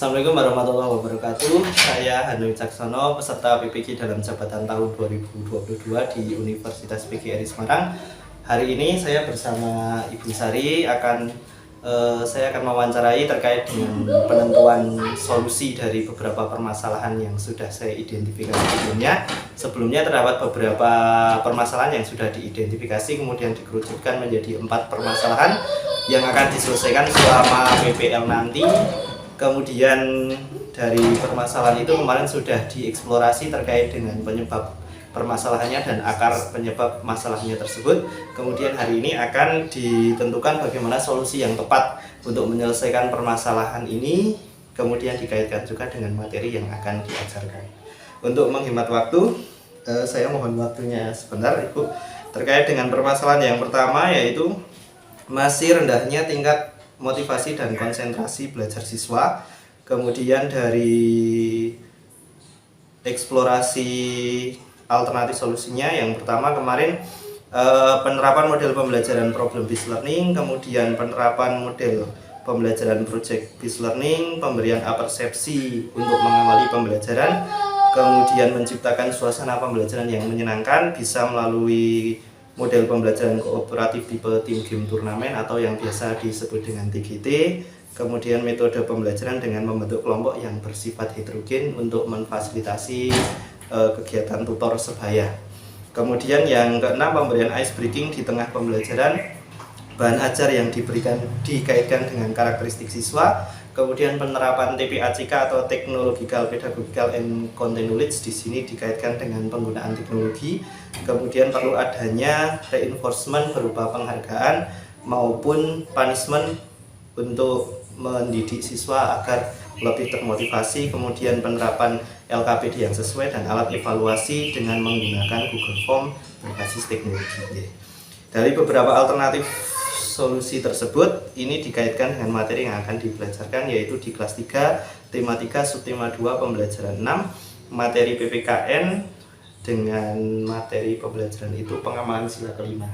Assalamualaikum warahmatullahi wabarakatuh. Saya Hanung Caksono, peserta PPG dalam jabatan tahun 2022 di Universitas PGRI Semarang. Hari ini saya bersama Ibu Sari saya akan mewawancarai terkait dengan penentuan solusi dari beberapa permasalahan yang sudah saya identifikasi sebelumnya. Sebelumnya terdapat beberapa permasalahan yang sudah diidentifikasi kemudian dikerucutkan menjadi 4 permasalahan yang akan diselesaikan selama PPL nanti. Kemudian dari permasalahan itu kemarin sudah dieksplorasi terkait dengan penyebab permasalahannya dan akar penyebab masalahnya tersebut. Kemudian hari ini akan ditentukan bagaimana solusi yang tepat untuk menyelesaikan permasalahan ini, kemudian dikaitkan juga dengan materi yang akan diajarkan. Untuk menghemat waktu, saya mohon waktunya sebentar Ibu. Terkait dengan permasalahan yang pertama, yaitu masih rendahnya tingkat motivasi dan konsentrasi belajar siswa. Kemudian dari eksplorasi alternatif solusinya, yang pertama kemarin penerapan model pembelajaran problem based learning, kemudian penerapan model pembelajaran project based learning, pemberian apersepsi untuk mengawali pembelajaran, kemudian menciptakan suasana pembelajaran yang menyenangkan bisa melalui model pembelajaran kooperatif tipe tim game turnamen atau yang biasa disebut dengan TGT. Kemudian metode pembelajaran dengan membentuk kelompok yang bersifat heterogen untuk memfasilitasi kegiatan tutor sebaya. Kemudian yang keenam, pemberian ice breaking di tengah pembelajaran, bahan ajar yang dikaitkan dengan karakteristik siswa. Kemudian penerapan TPACK atau Technological Pedagogical and Content Knowledge, di sini dikaitkan dengan penggunaan teknologi. Kemudian perlu adanya reinforcement berupa penghargaan maupun punishment untuk mendidik siswa agar lebih termotivasi. Kemudian penerapan LKPD yang sesuai dan alat evaluasi dengan menggunakan Google Form berbasis teknologi. Dari beberapa alternatif solusi tersebut, ini dikaitkan dengan materi yang akan dipelajarkan, yaitu di kelas 3, tema 3, subtema 2, pembelajaran 6, materi PPKN dengan materi pembelajaran itu pengamalan sila kelima.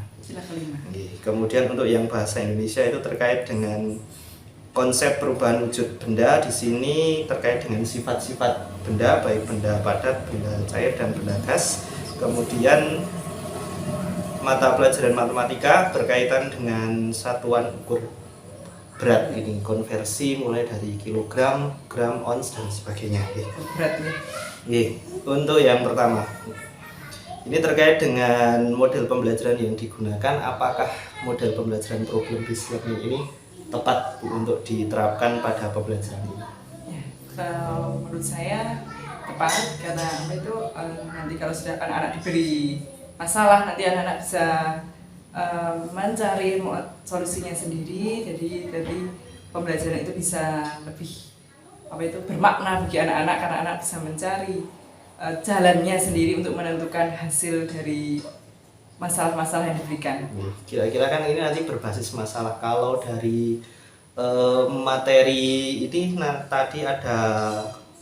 Kemudian untuk yang bahasa Indonesia itu terkait dengan konsep perubahan wujud benda. Di sini terkait dengan sifat-sifat benda, baik benda padat, benda cair, dan benda gas. Kemudian mata pelajaran matematika berkaitan dengan satuan ukur berat, ini konversi mulai dari kilogram, gram, ons, dan sebagainya. Untuk yang pertama, ini terkait dengan model pembelajaran yang digunakan. Apakah model pembelajaran problem based learning ini tepat untuk diterapkan pada pembelajaran ini? Ya, kalau menurut saya tepat, karena itu nanti kalau sudah anak-anak diberi masalah, nanti anak-anak bisa mencari solusinya sendiri. Jadi pembelajaran itu bisa lebih bermakna bagi anak-anak, karena anak bisa mencari jalannya sendiri untuk menentukan hasil dari masalah-masalah yang diberikan. Kira-kira kan ini nanti berbasis masalah. Kalau dari materi ini tadi ada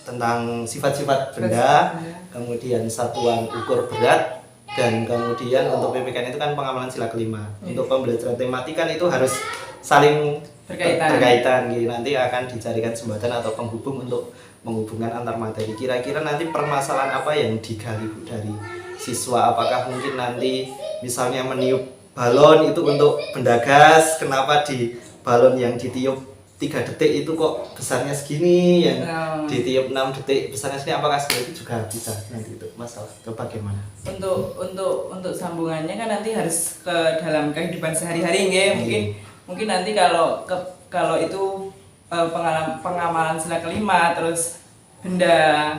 tentang sifat-sifat benda, kemudian satuan ukur berat, dan kemudian untuk PPKN itu kan pengamalan sila kelima. Untuk pembelajaran tematik kan itu harus saling berkaitan. Nanti akan dicarikan jembatan atau penghubung untuk menghubungkan antar materi. Kira-kira nanti permasalahan apa yang digali dari siswa? Apakah mungkin nanti misalnya meniup balon itu untuk benda gas, kenapa di balon yang ditiup 3 detik itu kok besarnya segini, yang ditiup 6 detik besarnya segini? Apakah seperti itu juga bisa nanti itu masalah atau bagaimana? Untuk sambungannya kan nanti harus ke dalam kehidupan sehari-hari, mungkin nanti kalau itu pengamalan sila kelima, terus benda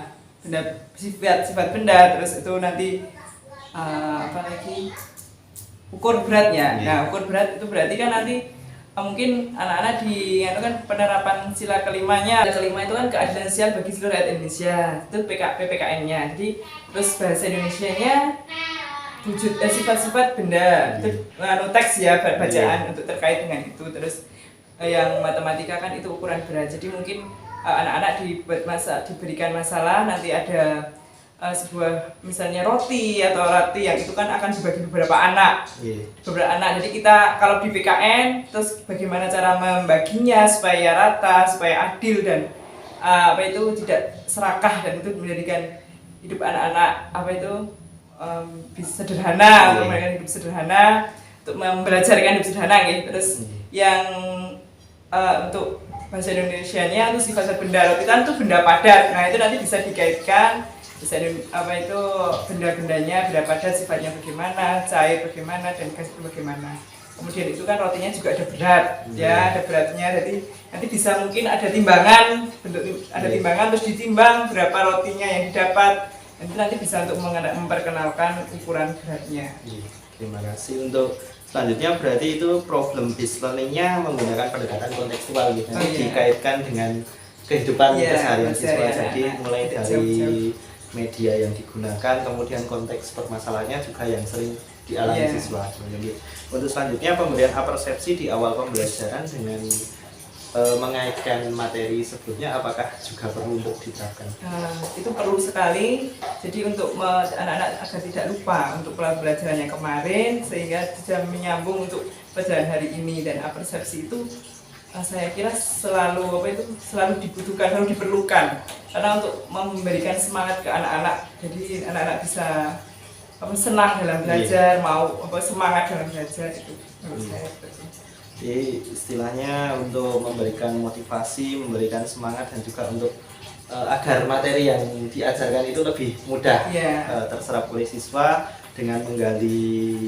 sifat benda, terus itu nanti ukur beratnya. Nah, ukur berat itu berarti kan nanti mungkin anak-anak kan penerapan sila kelimanya. Sila kelima itu kan keadilan sosial bagi seluruh rakyat Indonesia, itu PPKN-nya. Jadi terus bahasa Indonesianya sifat-sifat benda, itu teks ya, bacaan untuk terkait dengan itu. Terus yang matematika kan itu ukuran berat. Jadi mungkin anak-anak diberikan masalah, nanti ada sebuah misalnya roti yang itu kan akan dibagi beberapa anak. Jadi kita kalau di PKN terus bagaimana cara membaginya supaya rata, supaya adil, dan apa itu tidak serakah dan itu menjadikan hidup anak-anak apa itu bisa sederhana, untuk mereka hidup sederhana, untuk membelajarkan hidup sederhana gitu. Terus yang untuk bahasa Indonesianya itu sifat benda rotitan itu benda padat. Nah itu nanti bisa dikaitkan, bisa apa itu benda-bendanya benda padat, sifatnya bagaimana, cair bagaimana, dan gas bagaimana. Kemudian itu kan rotinya juga ada berat, ya ada beratnya. Jadi nanti bisa mungkin ada timbangan, ada timbangan terus ditimbang berapa rotinya yang didapat. Nanti bisa untuk memperkenalkan ukuran beratnya. Terima kasih. Untuk selanjutnya berarti itu problem based learning-nya menggunakan pendekatan kontekstual gitu. Nanti dikaitkan dengan kehidupan keseharian siswa. Jadi mulai dari media yang digunakan, kemudian konteks permasalahannya juga yang sering dialami siswa. Jadi untuk selanjutnya pemberian apersepsi di awal pembelajaran dengan mengaitkan materi sebelumnya, apakah juga perlu untuk diterapkan? Itu perlu sekali. Jadi untuk anak-anak agar tidak lupa untuk pembelajaran yang kemarin, sehingga bisa menyambung untuk pelajaran hari ini. Dan apersepsi itu saya kira selalu dibutuhkan, selalu diperlukan, karena untuk memberikan semangat ke anak-anak. Jadi anak-anak bisa senang dalam belajar, mau semangat dalam belajar itu menurut saya. Jadi istilahnya untuk memberikan motivasi, memberikan semangat, dan juga untuk agar materi yang diajarkan itu lebih mudah terserap oleh siswa dengan menggali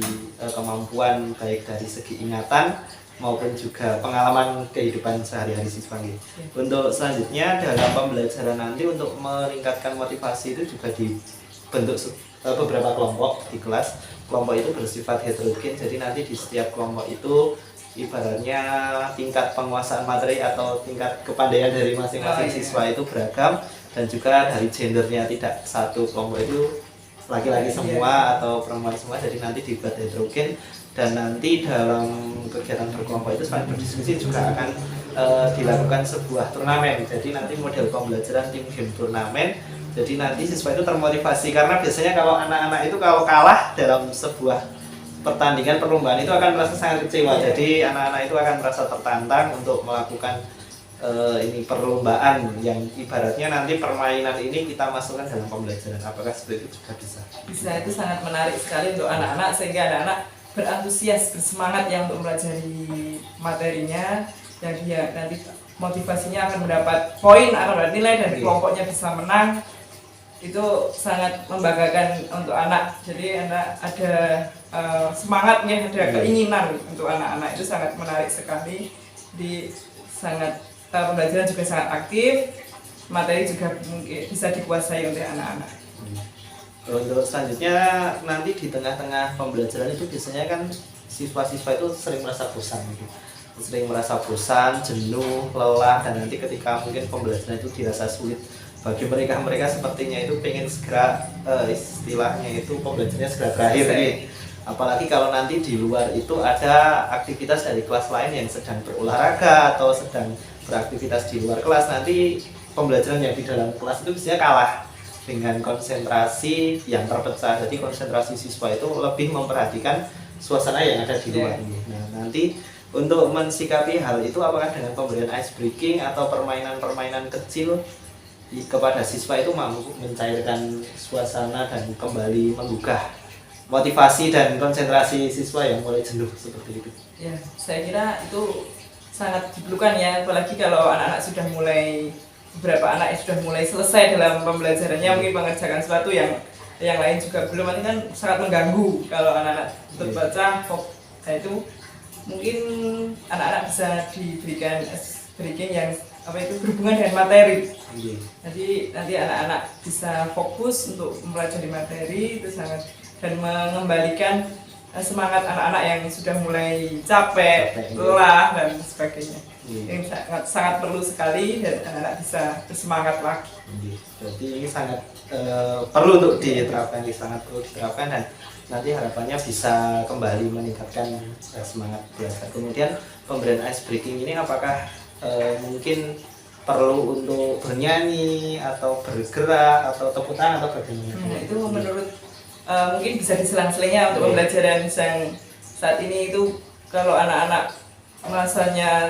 kemampuan baik dari segi ingatan maupun juga pengalaman kehidupan sehari-hari siswa gitu. Untuk selanjutnya dalam pembelajaran nanti untuk meningkatkan motivasi itu juga dibentuk beberapa kelompok di kelas. Kelompok itu bersifat heterogen, jadi nanti di setiap kelompok itu ibaratnya tingkat penguasaan materi atau tingkat kepandaian dari masing-masing siswa itu beragam, dan juga dari gendernya tidak satu kelompok itu laki-laki semua atau perempuan semua, jadi nanti dibuat heterogen. Dan nanti dalam kegiatan berkelompok itu selain berdiskusi juga akan dilakukan sebuah turnamen. Jadi nanti model pembelajaran tim game turnamen. Jadi nanti siswa itu termotivasi, karena biasanya kalau anak-anak itu kalau kalah dalam sebuah pertandingan perlombaan itu akan merasa sangat kecewa. Jadi anak-anak itu akan merasa tertantang untuk melakukan ini perlombaan yang ibaratnya nanti permainan ini kita masukkan dalam pembelajaran. Apakah seperti itu juga bisa? Bisa, itu sangat menarik sekali untuk anak-anak, sehingga anak-anak berantusias, bersemangat yang untuk mempelajari materinya, yang dia nanti motivasinya akan mendapat poin, akan mendapat nilai, dan kelompoknya bisa menang. Itu sangat membanggakan untuk anak. Jadi anak ada semangatnya, ada keinginan untuk anak-anak, itu sangat menarik sekali. Di sangat pembelajaran juga sangat aktif, materi juga mungkin bisa dikuasai oleh anak-anak. Untuk selanjutnya nanti di tengah-tengah pembelajaran itu biasanya kan siswa-siswa itu sering merasa bosan gitu. Sering merasa bosan, jenuh, lelah, dan nanti ketika mungkin pembelajaran itu dirasa sulit bagi mereka sepertinya itu pengen segera istilahnya itu pembelajarannya segera berakhir nih. Apalagi kalau nanti di luar itu ada aktivitas dari kelas lain yang sedang berolahraga atau sedang beraktivitas di luar kelas, nanti pembelajaran yang di dalam kelas itu biasanya kalah dengan konsentrasi yang terpecah. Jadi konsentrasi siswa itu lebih memperhatikan suasana yang ada di luar ini. Nah, nanti untuk mensikapi hal itu, apakah dengan pemberian ice breaking atau permainan-permainan kecil kepada siswa itu mampu mencairkan suasana dan kembali menggugah motivasi dan konsentrasi siswa yang mulai jenuh seperti itu? Ya, saya kira itu sangat diperlukan ya, apalagi kalau anak-anak sudah mulai, beberapa anak yang sudah mulai selesai dalam pembelajarannya, mungkin mengerjakan sesuatu yang lain juga belum, ini kan sangat mengganggu kalau anak-anak terbaca. Nah itu mungkin anak-anak bisa diberikan breaking yang berhubungan dengan materi. Jadi nanti anak-anak bisa fokus untuk mempelajari materi itu sangat, dan mengembalikan semangat anak-anak yang sudah mulai capek, lelah, dan sebagainya. Ini sangat perlu sekali, dan anak-anak bisa bersemangat lagi. Jadi ini sangat perlu untuk diterapkan, sangat perlu diterapkan, dan nanti harapannya bisa kembali meningkatkan semangat belajar. Kemudian pemberian ice breaking ini apakah mungkin perlu untuk bernyanyi atau bergerak atau tepuk tangan atau bagaimana? Itu menurut mungkin bisa diselang-selingnya untuk pembelajaran yang saat ini itu, kalau anak-anak merasanya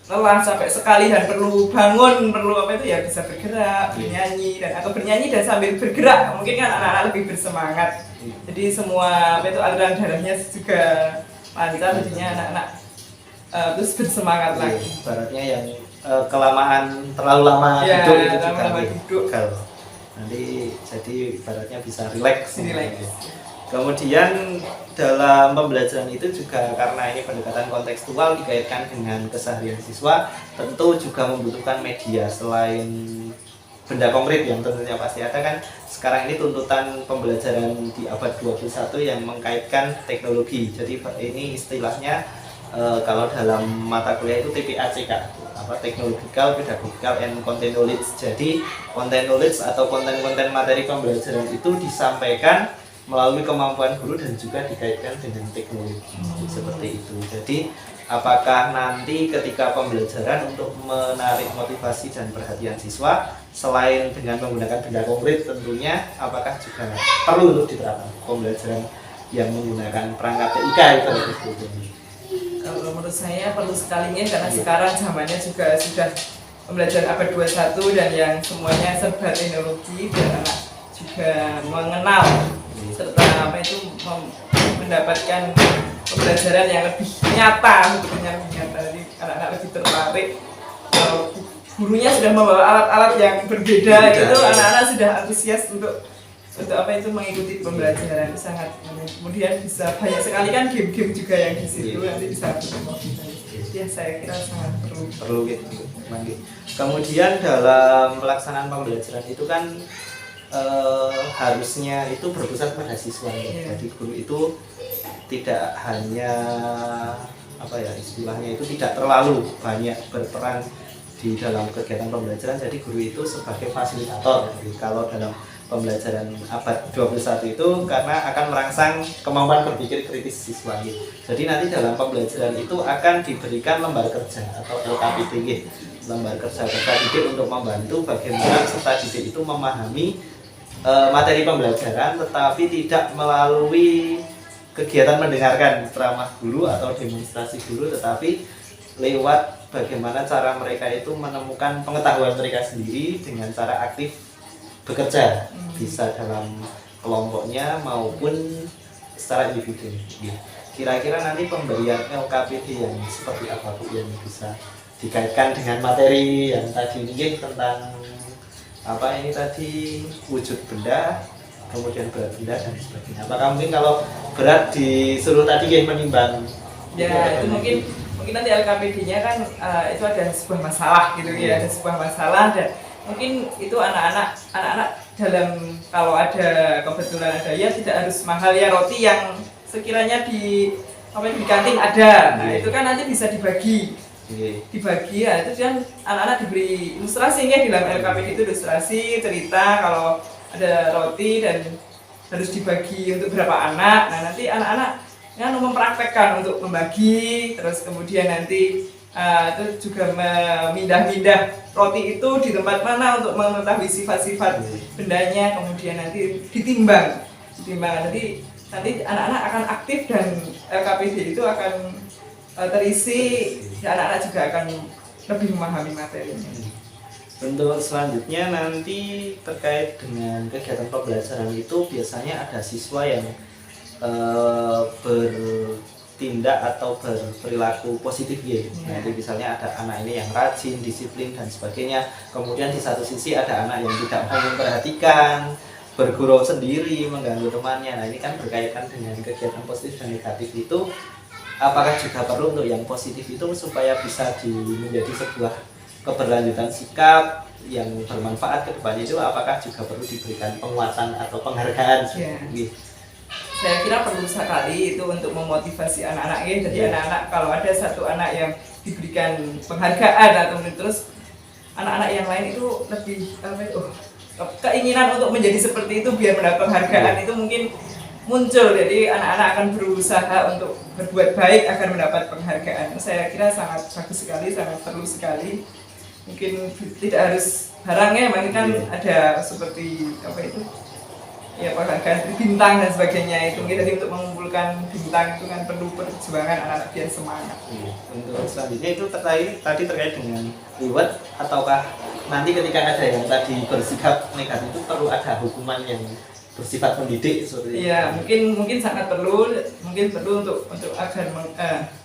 lelah sampai sekalian perlu bangun, perlu apa itu ya bisa bergerak, bernyanyi dan sambil bergerak mungkin kan anak-anak lebih bersemangat. Jadi semua apa itu aliran darahnya juga lancar, jadinya anak-anak terus bersemangat lagi. Ibaratnya yang kelamaan terlalu lama duduk itu juga gagal. Nanti jadi ibaratnya bisa rileks. Kemudian dalam pembelajaran itu juga karena ini pendekatan kontekstual dikaitkan dengan keseharian siswa, tentu juga membutuhkan media selain benda konkret yang tentunya pasti ada kan. Sekarang ini tuntutan pembelajaran di abad 21 yang mengkaitkan teknologi. Jadi ini istilahnya kalau dalam mata kuliah itu TPACK, Technological, Pedagogical, and Content Knowledge. Jadi content knowledge atau konten-konten materi pembelajaran itu disampaikan melalui kemampuan guru dan juga dikaitkan dengan teknologi seperti itu. Jadi apakah nanti ketika pembelajaran untuk menarik motivasi dan perhatian siswa selain dengan menggunakan benda konkret tentunya, apakah juga perlu untuk diterapkan pembelajaran yang menggunakan perangkat TIK itu? Kalau menurut saya perlu sekalinya karena sekarang zamannya juga sudah pembelajaran abad 21 dan yang semuanya serba teknologi dan anak juga mengenal serta apa itu mendapatkan pembelajaran yang lebih nyata, sebetulnya jadi anak-anak lebih tertarik. Kalau gurunya sudah membawa alat-alat yang berbeda itu anak-anak sudah antusias untuk apa itu mengikuti pembelajaran, sangat. Kemudian bisa banyak sekali kan game-game juga yang di situ nanti bisa ya saya kira sangat perlu gitu. Kemudian dalam pelaksanaan pembelajaran itu kan harusnya itu berpusat pada siswa ya. Jadi guru itu tidak hanya istilahnya itu tidak terlalu banyak berperan di dalam kegiatan pembelajaran. Jadi guru itu sebagai fasilitator. Jadi kalau dalam pembelajaran abad 21 itu karena akan merangsang kemampuan berpikir kritis siswa. Jadi nanti dalam pembelajaran itu akan diberikan lembar kerja atau LKPD, lembar kerja didik untuk membantu bagaimana peserta didik itu memahami materi pembelajaran tetapi tidak melalui kegiatan mendengarkan ceramah guru atau demonstrasi guru, tetapi lewat bagaimana cara mereka itu menemukan pengetahuan mereka sendiri dengan cara aktif bekerja, bisa dalam kelompoknya maupun secara individu. Kira-kira nanti pemberian LKPD yang seperti apa Bu yang bisa dikaitkan dengan materi yang tadi mungkin tentang ini tadi wujud benda, kemudian berat benda dan sebagainya. Apakah mungkin kalau berat disuruh tadi menimbang? Ya itu mungkin nanti LKPD-nya kan itu ada sebuah masalah gitu ya, ada sebuah masalah dan mungkin itu anak-anak dalam kalau ada kebetulan ada ya tidak harus mahal ya, roti yang sekiranya di kantin ada. Nah itu kan nanti bisa dibagi ya, itu kan anak-anak diberi ilustrasi ya, di dalam LKPD itu ilustrasi cerita kalau ada roti dan harus dibagi untuk berapa anak. Nah nanti anak-anak yang mempraktekkan untuk membagi, terus kemudian nanti itu juga memindah-mindah roti itu di tempat mana untuk mengetahui sifat-sifat bendanya, kemudian nanti ditimbang nanti anak-anak akan aktif dan LKPD itu akan terisi, ya anak-anak juga akan lebih memahami materinya. Untuk selanjutnya nanti terkait dengan kegiatan pembelajaran itu biasanya ada siswa yang bertindak atau berperilaku positif ya. Nanti misalnya ada anak ini yang rajin, disiplin dan sebagainya. Kemudian di satu sisi ada anak yang tidak mau memperhatikan, bergurau sendiri, mengganggu temannya. Nah ini kan berkaitan dengan kegiatan positif dan negatif itu. Apakah juga perlu untuk yang positif itu supaya bisa menjadi sebuah keberlanjutan sikap yang bermanfaat ke depannya itu, apakah juga perlu diberikan penguatan atau penghargaan? Saya kira perlu sekali itu untuk memotivasi anak-anak ya. Jadi anak-anak kalau ada satu anak yang diberikan penghargaan atau terus anak-anak yang lain itu lebih keinginan untuk menjadi seperti itu biar mendapat penghargaan itu mungkin muncul. Jadi anak-anak akan berusaha untuk berbuat baik agar mendapat penghargaan. Saya kira sangat bagus sekali, sangat perlu sekali. Mungkin tidak harus barangnya, mungkin kan ada seperti penghargaan bintang dan sebagainya itu mungkin tadi untuk mengumpulkan mengumpulkan bintang itu kan perlu perjuangan anak-anak biar semangat. Untuk selanjutnya itu terkait dengan reward, ataukah nanti ketika ada yang tadi bersikap negatif itu perlu ada hukuman yang bersifat pendidik seperti itu? Iya, mungkin sangat perlu untuk agar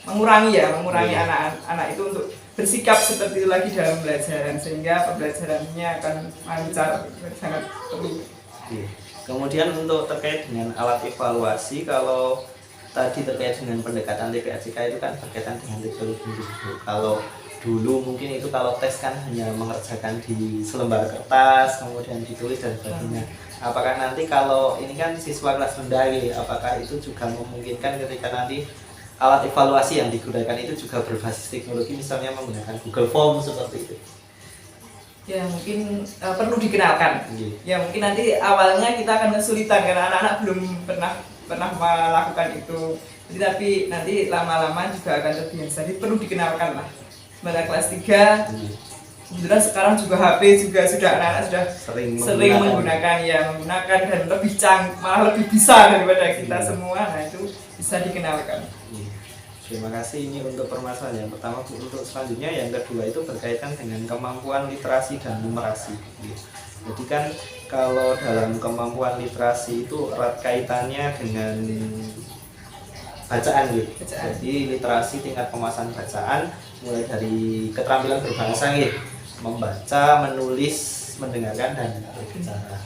mengurangi anak-anak itu untuk bersikap seperti itu lagi dalam pembelajaran, sehingga pembelajarannya akan lancar, sangat perlu. Kemudian untuk terkait dengan alat evaluasi, kalau tadi terkait dengan pendekatan TPAJK itu kan berkaitan dengan teknologi dulu. Kalau dulu mungkin itu kalau tes kan hanya mengerjakan di selembar kertas, kemudian ditulis dan sebagainya. Apakah nanti kalau ini kan siswa kelas rendah, apakah itu juga memungkinkan ketika nanti alat evaluasi yang digunakan itu juga berbasis teknologi, misalnya menggunakan Google Form seperti itu? Ya mungkin perlu dikenalkan. Ya mungkin nanti awalnya kita akan kesulitan karena anak-anak belum pernah melakukan itu. Tapi nanti lama-lama juga akan terbiasa. Jadi perlu dikenalkan lah. Pada kelas 3, kebetulan sekarang juga HP juga sudah anak-anak sudah sering menggunakan dan malah lebih bisa daripada kita semua. Nah itu bisa dikenalkan. Terima kasih, ini untuk permasalahan yang pertama. Untuk selanjutnya yang kedua itu berkaitan dengan kemampuan literasi dan numerasi. Jadi kan kalau dalam kemampuan literasi itu erat kaitannya dengan bacaan gitu. Jadi literasi tingkat penguasaan bacaan mulai dari keterampilan berbahasa membaca, menulis, mendengarkan dan berbicara.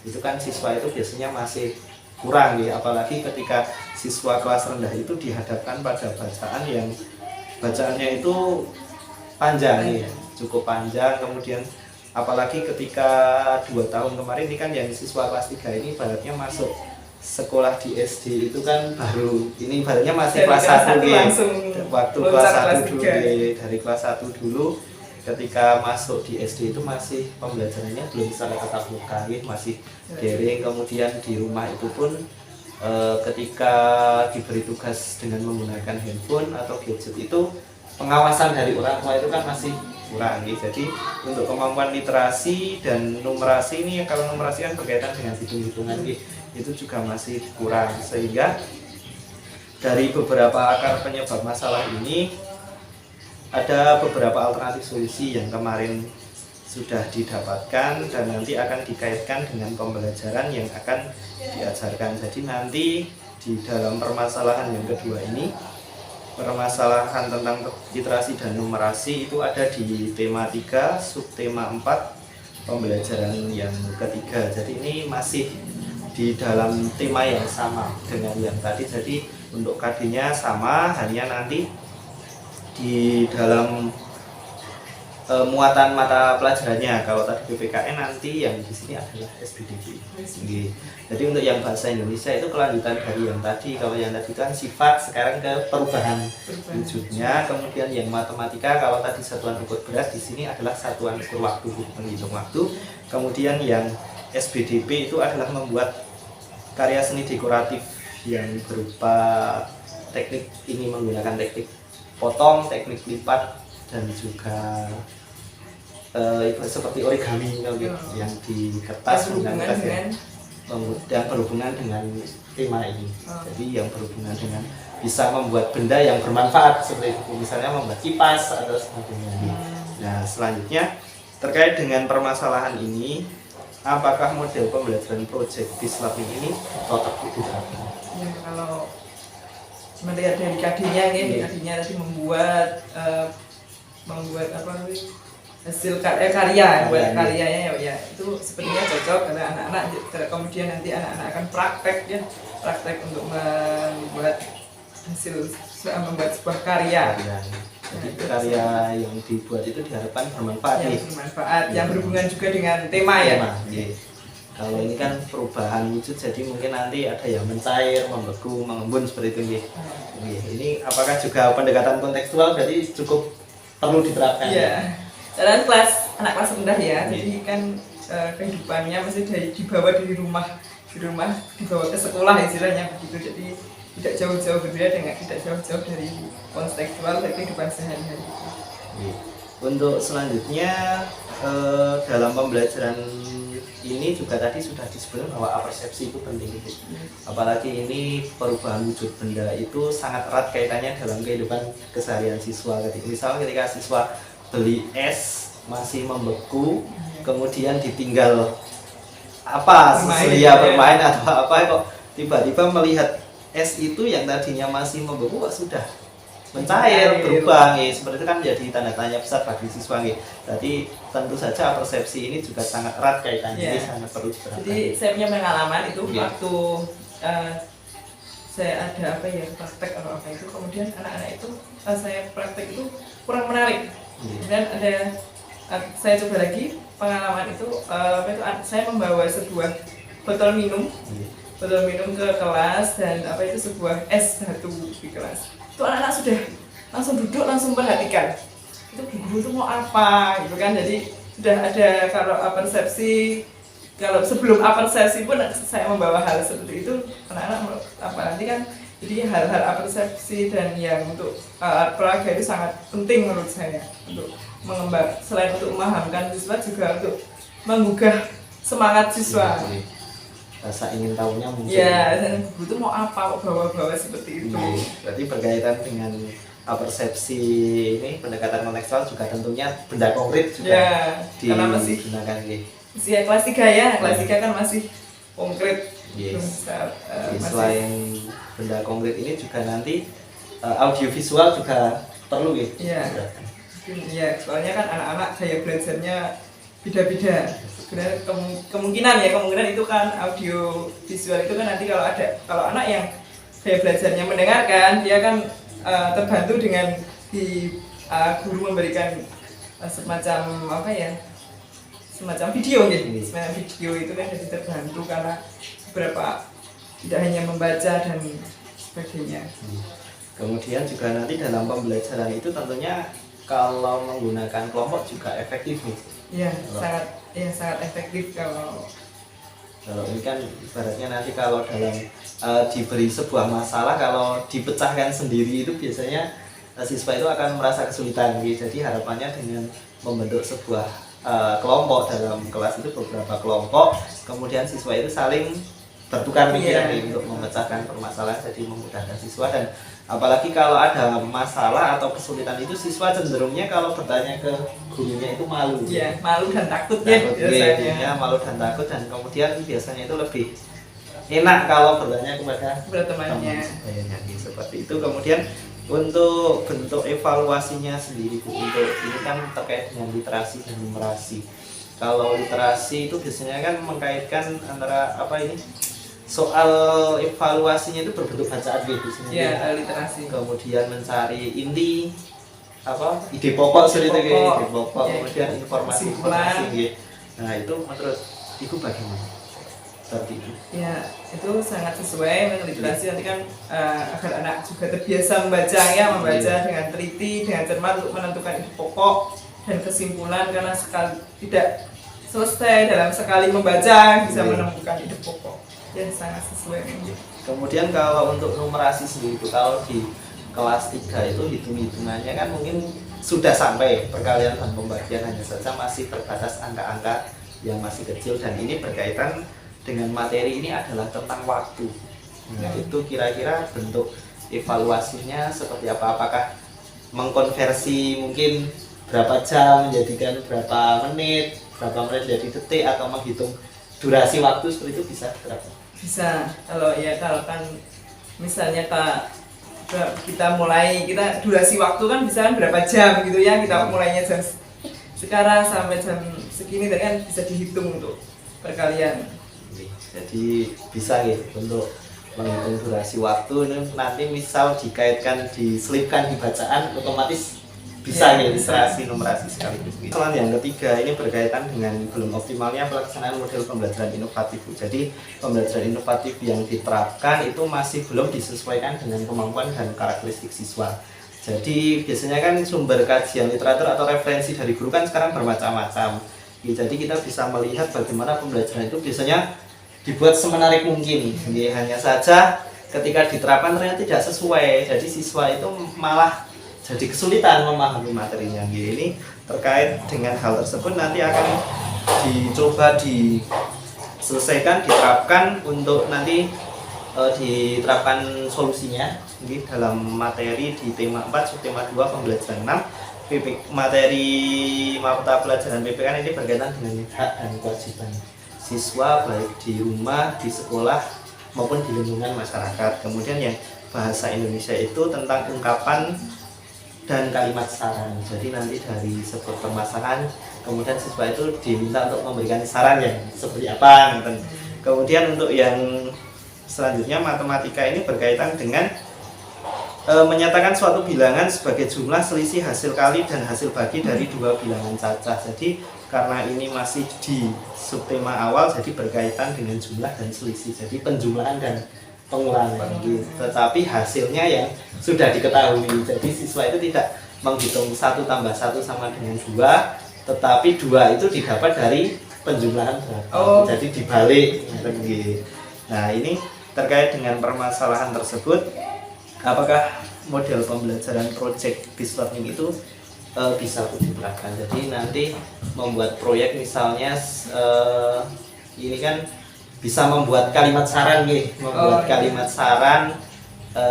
Itu kan siswa itu biasanya masih kurang apalagi ketika siswa kelas rendah itu dihadapkan pada bacaan yang bacaannya itu panjang cukup panjang. Kemudian apalagi ketika 2 tahun kemarin ini kan yang siswa kelas 3 ini ibaratnya masuk sekolah di SD itu kan baru ini ibaratnya masih kelas 1 waktu kelas 1 dulu dari kelas 1 dulu ketika masuk di SD itu masih pembelajarannya belum secara tatap muka, masih daring. Kemudian di rumah itu pun ketika diberi tugas dengan menggunakan handphone atau gadget itu pengawasan dari orang tua itu kan masih kurang. Jadi untuk kemampuan literasi dan numerasi ini, kalau numerasi kan berkaitan dengan hitung-hitungan itu juga masih kurang, sehingga dari beberapa akar penyebab masalah ini ada beberapa alternatif solusi yang kemarin sudah didapatkan dan nanti akan dikaitkan dengan pembelajaran yang akan diajarkan. Jadi nanti di dalam permasalahan yang kedua ini, permasalahan tentang literasi dan numerasi itu ada di tema 3, subtema 4, pembelajaran yang ketiga. Jadi ini masih di dalam tema yang sama dengan yang tadi. Jadi untuk KD-nya sama, hanya nanti di dalam muatan mata pelajarannya. Kalau tadi PPKN, nanti yang di sini adalah SBDP. Jadi untuk yang bahasa Indonesia itu kelanjutan dari yang tadi. Kalau yang tadi kan sifat, sekarang ke perubahan wujudnya. Kemudian yang matematika, kalau tadi satuan ukur berat, di sini adalah satuan ukur waktu, menghitung waktu. Kemudian yang SBDP itu adalah membuat karya seni dekoratif yang berupa teknik ini, menggunakan teknik potong, teknik lipat, dan juga seperti origami yang di kertas dan berhubungan dengan tema ini. Jadi yang berhubungan dengan bisa membuat benda yang bermanfaat, seperti misalnya membuat kipas atau sebagainya. Nah selanjutnya terkait dengan permasalahan ini, apakah model pembelajaran project based learning ini cocok diterapkan? Ya, kalau melihat dari KD-nya tadi membuat hasil karyanya ya itu sepertinya cocok karena anak-anak kemudian nanti anak-anak akan praktek untuk membuat sebuah karya. Jadi karya yang dibuat itu diharapkan bermanfaat, yang berhubungan juga dengan tema ya. Kalau ini kan perubahan wujud, jadi mungkin nanti ada yang mencair, membeku, mengembun seperti itu. Ini apakah juga pendekatan kontekstual, jadi cukup perlu diterapkan? Iya. Karena anak kelas rendah ya, jadi kan kehidupannya masih dibawa dari rumah dibawa ke sekolah istilahnya begitu. Jadi tidak jauh-jauh berbeda dengan tidak jauh-jauh dari kontekstual dari kehidupan sehari-hari. Untuk selanjutnya dalam pembelajaran ini juga tadi sudah disebutkan bahwa apersepsi itu penting gitu. Apalagi ini perubahan wujud benda itu sangat erat kaitannya dalam kehidupan keseharian siswa. Misalnya ketika siswa beli es masih membeku, kemudian ditinggal bermain atau apa, kok tiba-tiba melihat es itu yang tadinya masih membeku kok sudah mencair, berubah ya. Seperti itu kan jadi tanda tanya besar bagi siswa ya. Jadi tentu saja persepsi ini juga sangat erat kaitannya, sangat perlu diperhatikan. Jadi saya punya pengalaman itu waktu saya ada praktek atau apa itu, kemudian anak-anak itu saya praktek itu kurang menarik. Kemudian ada saya coba lagi pengalaman itu saya membawa sebuah botol minum ke kelas dan sebuah es batu di kelas. Itu anak-anak sudah langsung duduk, langsung perhatikan itu guru itu mau apa gitu kan. Jadi sudah ada kalau persepsi, kalau sebelum persepsi pun saya membawa hal seperti itu, anak-anak nanti kan. Jadi hal-hal persepsi dan yang untuk peraga itu sangat penting menurut saya untuk mengembang, selain untuk memahamkan siswa juga untuk menggugah semangat siswa. Rasa ingin tahunya mungkin. Ya, dan guru itu mau apa, bawa-bawa seperti itu. Berarti berkaitan dengan persepsi ini, pendekatan kontekstual juga tentunya benda konkret juga digunakan. Kelas 3 kelas 3 kan masih konkret. Selain benda konkret ini juga nanti audiovisual juga perlu ya. Iya, soalnya kan anak-anak gaya belajarnya beda-beda. Kemungkinan itu kan audio visual itu kan nanti kalau anak yang gaya belajarnya mendengarkan, dia kan terbantu dengan guru memberikan semacam video gitu. Semacam video itu kan jadi terbantu karena beberapa tidak hanya membaca dan sebagainya. Kemudian juga nanti dalam pembelajaran itu tentunya kalau menggunakan kelompok juga efektif nih. Iya, sangat efektif kalau ini kan ibaratnya nanti kalau dalam diberi sebuah masalah, kalau dipecahkan sendiri itu biasanya siswa itu akan merasa kesulitan gitu. Jadi harapannya dengan membentuk sebuah kelompok dalam kelas itu beberapa kelompok, kemudian siswa itu saling bertukar pikiran untuk memecahkan permasalahan, jadi memudahkan siswa. Dan apalagi kalau ada masalah atau kesulitan itu siswa cenderungnya kalau bertanya ke gurunya itu malu. Iya, malu dan takut biasanya. Malu dan takut, dan kemudian biasanya itu lebih enak kalau bertanya kepada temannya. Seperti itu. Kemudian untuk bentuk evaluasinya sendiri untuk ini kan terkait dengan literasi dan numerasi. Kalau literasi itu biasanya kan mengkaitkan antara soal evaluasinya itu berbentuk bacaan gitu ya, literasi. Kemudian mencari inti ide pokok seperti itu, ide pokok, kemudian informasi gitu. Nah, itu menurut Ibu bagaimana? Seperti itu. Ya, itu sangat sesuai dengan literasi. Nanti kan agar anak juga terbiasa membaca dengan teliti, dengan cermat untuk menentukan ide pokok dan kesimpulan, karena tidak selesai dalam sekali membaca bisa menemukan ide pokok. Ya, sangat sesuai. Kemudian kalau untuk numerasi sendiri itu, kalau di kelas 3 itu hitung-hitungannya kan mungkin sudah sampai perkalian dan pembagian, hanya saja masih terbatas angka-angka yang masih kecil, dan ini berkaitan dengan materi ini adalah tentang waktu. Nah, itu kira-kira bentuk evaluasinya seperti apa? Apakah mengkonversi mungkin berapa jam menjadikan berapa menit jadi detik, atau menghitung durasi waktu seperti itu bisa berapa? Bisa. Kalau kan misalnya kita durasi waktu kan bisa kan berapa jam gitu ya, kita mulainya jam sekarang sampai jam segini kan bisa dihitung untuk perkalian. Jadi bisa untuk menghitung durasi waktu ini, nanti misal dikaitkan, diselipkan di bacaan, otomatis bisa literasi numerasi sekaligus. Soal yang ketiga ini berkaitan dengan belum optimalnya pelaksanaan model pembelajaran inovatif. Jadi pembelajaran inovatif yang diterapkan itu masih belum disesuaikan dengan kemampuan dan karakteristik siswa. Jadi biasanya kan sumber kajian literatur atau referensi dari guru kan sekarang bermacam-macam. Jadi kita bisa melihat bagaimana pembelajaran itu biasanya dibuat semenarik mungkin. Hanya saja ketika diterapkan ternyata tidak sesuai. Jadi siswa itu malah jadi kesulitan memahami materinya. Ini terkait dengan hal tersebut nanti akan dicoba diselesaikan, diterapkan untuk nanti diterapkan solusinya ini dalam materi di tema 4 subtema 2 pembelajaran 6 materi mata pelajaran PPK ini berkaitan dengan hak dan kewajiban siswa baik di rumah, di sekolah maupun di lingkungan masyarakat. Kemudian yang bahasa Indonesia itu tentang ungkapan dan kalimat saran. Jadi nanti dari sebuah permasalahan kemudian siswa itu diminta untuk memberikan saran yang seperti apa. Kemudian untuk yang selanjutnya matematika ini berkaitan dengan menyatakan suatu bilangan sebagai jumlah selisih hasil kali dan hasil bagi dari dua bilangan cacah. Jadi karena ini masih di subtema awal, jadi berkaitan dengan jumlah dan selisih. Jadi penjumlahan dan pengurangan gitu. Tetapi hasilnya yang sudah diketahui. Jadi siswa itu tidak menghitung 1 tambah 1 sama dengan 2, tetapi 2 itu didapat dari penjumlahan berapa. Jadi dibalik gitu. Nah, ini terkait dengan permasalahan tersebut, apakah model pembelajaran project based learning itu bisa diterapkan. Jadi nanti membuat proyek misalnya ini kan bisa membuat kalimat saran kalimat saran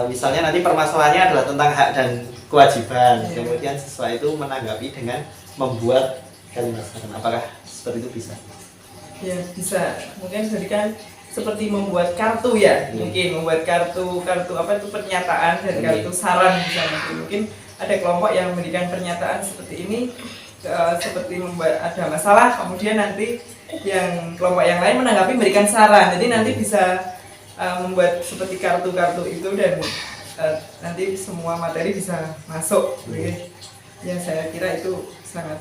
misalnya nanti permasalahannya adalah tentang hak dan kewajiban. Kemudian siswa itu menanggapi dengan membuat kalimat saran. Apakah seperti itu bisa? Ya, bisa. Mungkin jadi kan seperti membuat kartu ya. Mungkin membuat kartu apa itu pernyataan dan kartu saran misalnya. Mungkin ada kelompok yang memberikan pernyataan seperti ini, seperti membuat ada masalah, kemudian nanti yang kelompok yang lain menanggapi memberikan saran. Jadi nanti bisa membuat seperti kartu-kartu itu dan nanti semua materi bisa masuk. Ya saya kira itu sangat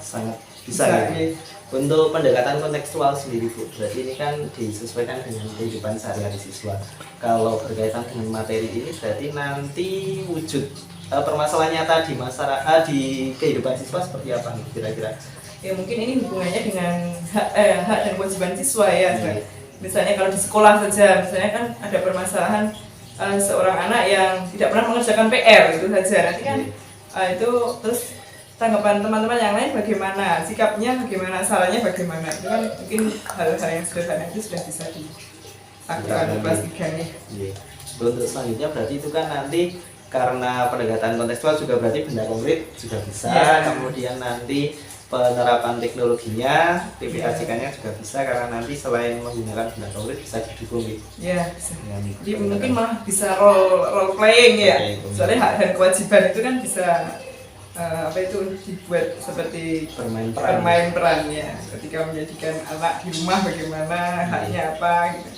bisa ya. Untuk pendekatan kontekstual sendiri Bu, berarti ini kan disesuaikan dengan kehidupan sehari-hari siswa. Kalau berkaitan dengan materi ini berarti nanti wujud permasalahan nyata di masyarakat, di kehidupan siswa seperti apa nih kira-kira? Ya mungkin ini hubungannya dengan hak dan kewajiban siswa ya. Misalnya kalau di sekolah saja, misalnya kan ada permasalahan seorang anak yang tidak pernah mengerjakan PR itu saja. Nanti kan itu terus tanggapan teman-teman yang lain bagaimana, sikapnya bagaimana, sarannya bagaimana. Itu kan mungkin hal-hal yang sederhana itu sudah bisa dilakukan kelas 3 nih. Untuk selanjutnya berarti itu kan nanti karena pendekatan kontekstual juga berarti benda konkret juga bisa. Kemudian nanti penerapan teknologinya, PPAJK-nya juga bisa karena nanti selain menggunakan benda konkret bisa didukung gitu. Ya, bisa. Jadi mungkin malah bisa role playing ya. Soalnya hak dan kewajiban itu kan bisa apa itu dibuat seperti bermain peran ya. Ketika menjadikan anak di rumah bagaimana, haknya apa gitu.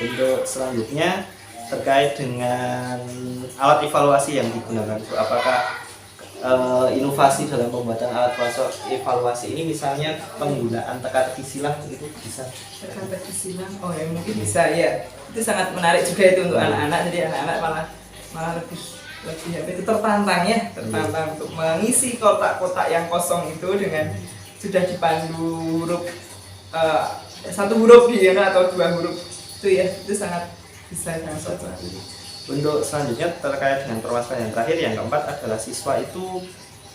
Untuk selanjutnya terkait dengan alat evaluasi yang digunakan, apakah inovasi dalam pembuatan alat evaluasi ini misalnya penggunaan teka-teki silang itu bisa? Teka-teki silang, ya mungkin bisa ya. Itu sangat menarik juga itu untuk anak-anak. Jadi anak-anak malah lebih itu tertantang untuk mengisi kotak-kotak yang kosong itu dengan sudah dipandu huruf satu huruf atau 2 huruf itu sangat bisa sangat. Untuk selanjutnya terkait dengan permasalahan yang terakhir yang keempat adalah siswa itu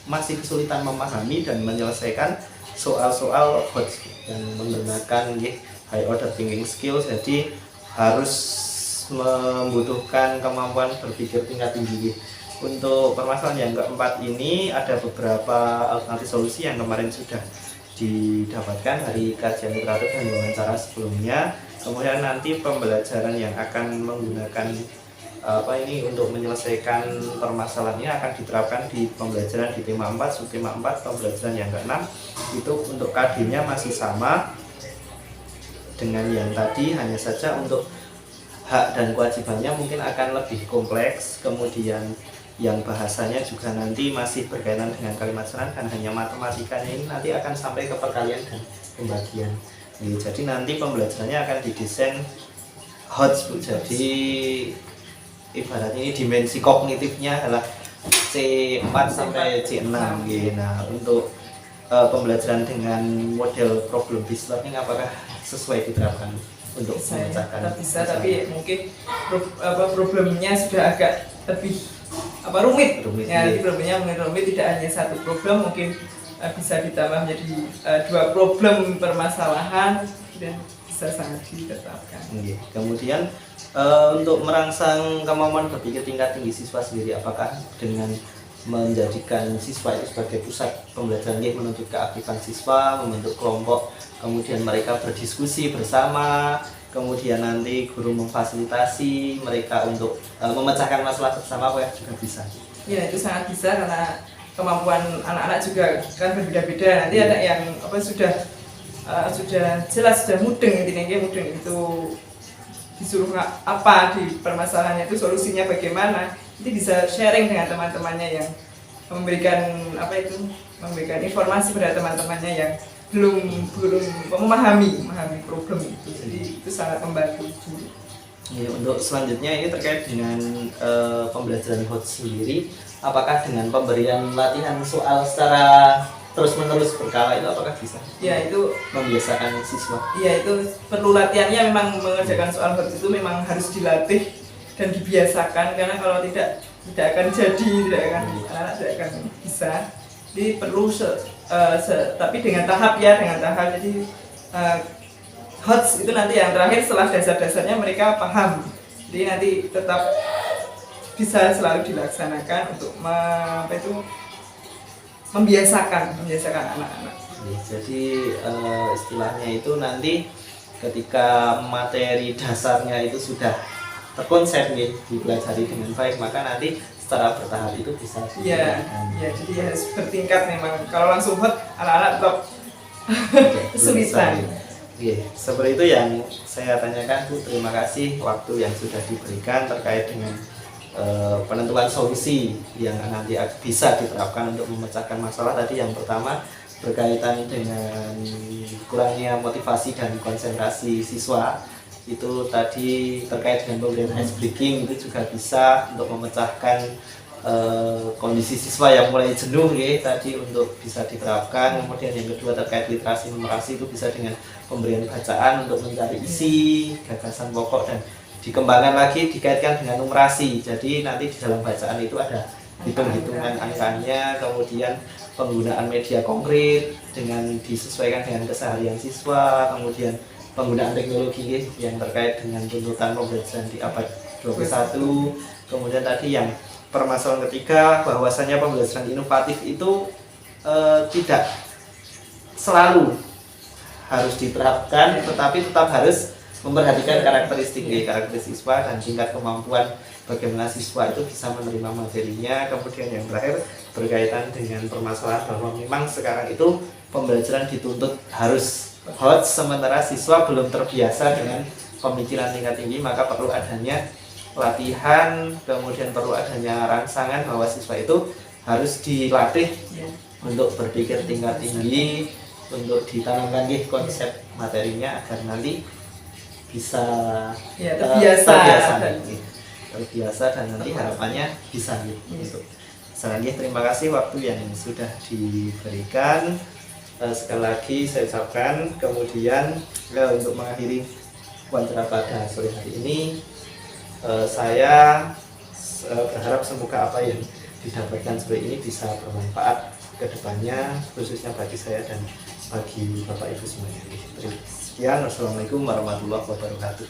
masih kesulitan memahami dan menyelesaikan soal-soal hot dan menggunakan high order thinking skills. Jadi harus membutuhkan kemampuan berpikir tingkat tinggi. Untuk permasalahan yang keempat ini ada beberapa alternatif solusi yang kemarin sudah didapatkan dari kajian literatur dan wawancara sebelumnya. Kemudian nanti pembelajaran yang akan menggunakan untuk menyelesaikan permasalahan ini akan diterapkan di pembelajaran di tema 4, subtema 4, pembelajaran yang ke-6. Itu untuk KD-nya masih sama dengan yang tadi, hanya saja untuk hak dan kewajibannya mungkin akan lebih kompleks. Kemudian yang bahasanya juga nanti masih berkaitan dengan kalimat saran, dan hanya matematikanya ini nanti akan sampai ke perkalian dan pembagian. Jadi nanti pembelajarannya akan didesain HOTS Bu. Jadi ibarat ini dimensi kognitifnya adalah C4 sampai C6 gitu. Nah, untuk pembelajaran dengan model problem based learning apakah sesuai diterapkan untuk memecahkan? Bisa, tapi mungkin problemnya sudah agak lebih rumit. Ya, iya. nanti problemnya mungkin rumit, tidak hanya satu problem, mungkin bisa ditambah menjadi 2 problem permasalahan dan bisa sangat ditetapkan. Iya. Kemudian untuk merangsang kemampuan berpikir tingkat tinggi siswa sendiri, apakah dengan menjadikan siswa itu sebagai pusat pembelajaran, menuntut keaktifan siswa, membentuk kelompok, kemudian mereka berdiskusi bersama, kemudian nanti guru memfasilitasi mereka untuk memecahkan masalah bersama, apa ya juga bisa. Ya, itu sangat bisa karena kemampuan anak-anak juga kan berbeda-beda. Nanti ada yang sudah jelas, sudah mudeng, intinya mudeng itu disuruh apa di permasalahannya itu solusinya bagaimana, itu bisa sharing dengan teman-temannya yang memberikan informasi pada teman-temannya yang belum memahami problem itu. Jadi itu sangat membantu. Ya, untuk selanjutnya ini terkait dengan pembelajaran HOT sendiri, apakah dengan pemberian latihan soal secara terus-menerus berkala itu apakah bisa? Ya, itu membiasakan siswa. Iya, itu perlu latihannya, memang mengerjakan soal HOT itu memang harus dilatih dan dibiasakan, karena kalau tidak akan jadi, anak-anak tidak akan bisa. Jadi perlu tapi dengan tahap. Jadi HOT itu nanti yang terakhir setelah dasar-dasarnya mereka paham. Jadi nanti tetap bisa selalu dilaksanakan untuk membiasakan anak-anak. Jadi istilahnya itu nanti ketika materi dasarnya itu sudah terkonsep dipelajari dengan baik, maka nanti secara bertahap itu bisa. Iya, jadi harus bertingkat memang. Kalau langsung HOT, anak-anak tetap kesulitan. Seperti itu yang saya tanyakan, Bu. Terima kasih waktu yang sudah diberikan terkait dengan penentuan solusi yang nanti bisa diterapkan untuk memecahkan masalah. Tadi yang pertama berkaitan dengan kurangnya motivasi dan konsentrasi siswa, itu tadi terkait dengan pemberian ice breaking, itu juga bisa untuk memecahkan kondisi siswa yang mulai jenuh tadi untuk bisa diterapkan. Kemudian yang kedua terkait literasi numerasi, itu bisa dengan pemberian bacaan untuk mencari isi gagasan pokok dan dikembangkan lagi dikaitkan dengan numerasi. Jadi nanti di dalam bacaan itu ada hitung-hitungan angkanya, kemudian penggunaan media konkret dengan disesuaikan dengan keseharian siswa, kemudian penggunaan teknologi yang terkait dengan tuntutan pembelajaran di abad 21. Kemudian tadi yang permasalahan ketiga, bahwasanya pembelajaran inovatif itu tidak selalu harus diterapkan, tetapi tetap harus memperhatikan karakteristik siswa dan tingkat kemampuan bagaimana siswa itu bisa menerima materinya. Kemudian yang terakhir berkaitan dengan permasalahan bahwa memang sekarang itu pembelajaran dituntut harus HOT, sementara siswa belum terbiasa dengan pemikiran tingkat tinggi, maka perlu adanya latihan, kemudian perlu adanya rangsangan bahwa siswa itu harus dilatih untuk berpikir tingkat tinggi, untuk ditanamkan konsep materinya agar nanti bisa terbiasa dan nanti harapannya bisa untuk selanjutnya. Terima kasih waktu yang sudah diberikan. Sekali lagi saya ucapkan. Kemudian untuk mengakhiri wawancara pada sore hari ini, saya berharap semoga apa yang didapatkan sore ini bisa bermanfaat ke depannya, khususnya bagi saya dan bagi Bapak Ibu semuanya. Sekian, wassalamualaikum warahmatullahi wabarakatuh.